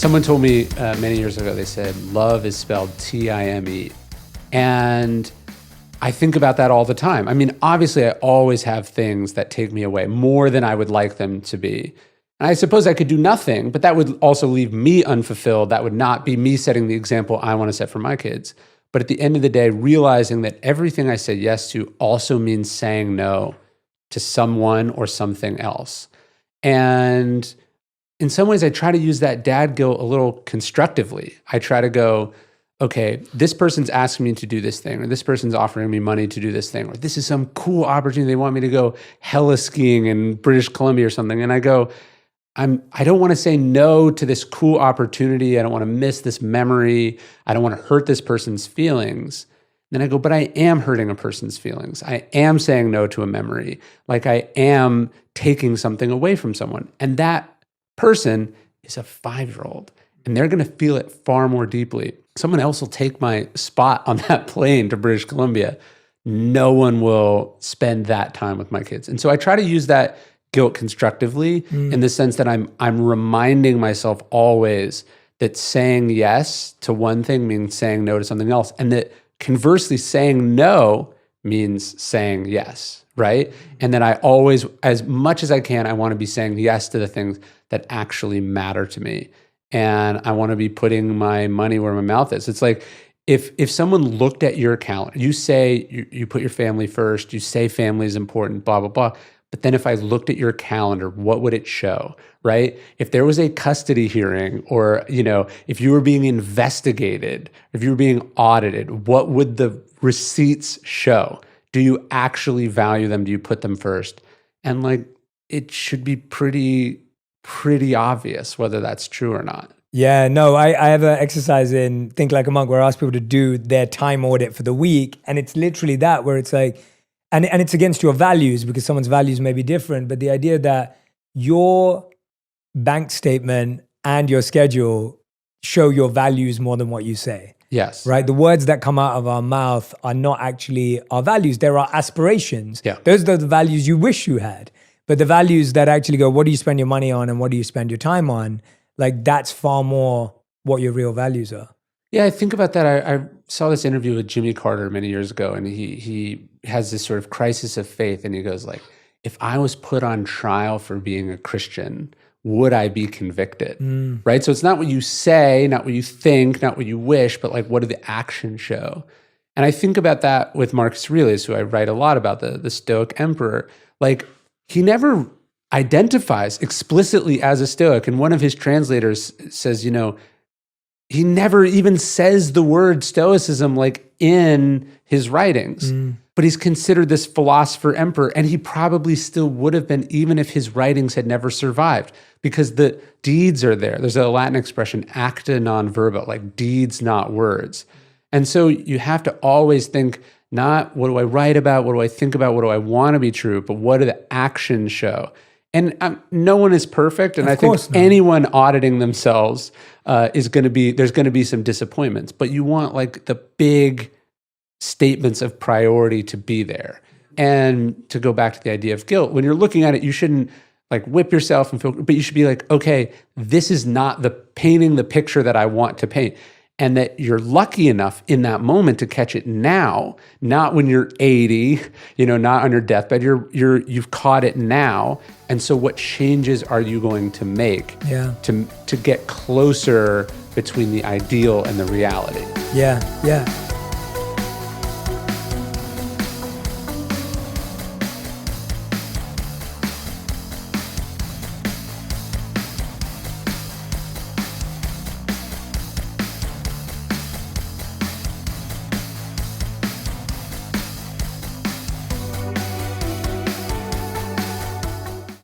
Someone told me many years ago, they said, love is spelled Time. And I think about that all the time. I mean, obviously, I always have things that take me away more than I would like them to be. And I suppose I could do nothing, but that would also leave me unfulfilled. That would not be me setting the example I want to set for my kids. But at the end of the day, realizing that everything I say yes to also means saying no to someone or something else. And in some ways, I try to use that dad guilt a little constructively. I try to go, okay, this person's asking me to do this thing, or this person's offering me money to do this thing, or this is some cool opportunity. They want me to go heli skiing in British Columbia or something. And I go, I don't want to say no to this cool opportunity. I don't want to miss this memory. I don't want to hurt this person's feelings. Then I go, but I am hurting a person's feelings. I am saying no to a memory. Like I am taking something away from someone. And that person is a 5-year-old, and they're going to feel it far more deeply. Someone else will take my spot on that plane to British Columbia. No one will spend that time with my kids. And so I try to use that guilt constructively in the sense that I'm reminding myself always that saying yes to one thing means saying no to something else. And that conversely, saying no means saying yes, right? And that I always, as much as I can, I want to be saying yes to the things that actually matter to me. And I want to be putting my money where my mouth is. It's like, if someone looked at your calendar, you say you put your family first, you say family is important, blah, blah, blah. But then if I looked at your calendar, what would it show, right? If there was a custody hearing, or, if you were being investigated, if you were being audited, what would the receipts show? Do you actually value them? Do you put them first? And it should be pretty obvious whether that's true or not. Yeah, no, I have an exercise in Think Like a Monk where I ask people to do their time audit for the week. And it's literally that, where it's like, and it's against your values because someone's values may be different. But the idea that your bank statement and your schedule show your values more than what you say. Yes. Right? The words that come out of our mouth are not actually our values. They're our aspirations. Yeah. Those are the values you wish you had. But the values that actually go, what do you spend your money on and what do you spend your time on? That's far more what your real values are. Yeah, I think about that. I saw this interview with Jimmy Carter many years ago, and he has this sort of crisis of faith, and he goes if I was put on trial for being a Christian, would I be convicted? Right? So it's not what you say, not what you think, not what you wish, but what do the actions show? And I think about that with Marcus Aurelius, who I write a lot about, the Stoic emperor. He never identifies explicitly as a Stoic. And one of his translators says, he never even says the word Stoicism in his writings. But he's considered this philosopher emperor, and he probably still would have been even if his writings had never survived, because the deeds are there. There's a Latin expression, acta non verba, deeds, not words. And so you have to always think, not what do I write about, what do I think about, what do I want to be true, but what do the actions show? And no one is perfect, and I think anyone auditing themselves there's going to be some disappointments, but you want the big statements of priority to be there. And to go back to the idea of guilt, when you're looking at it, you shouldn't whip yourself and feel, but you should be okay, this is not painting the picture that I want to paint. And that you're lucky enough in that moment to catch it now, not when you're 80, not on your deathbed. You've caught it now. And so what changes are you going to make to get closer between the ideal and the reality? Yeah.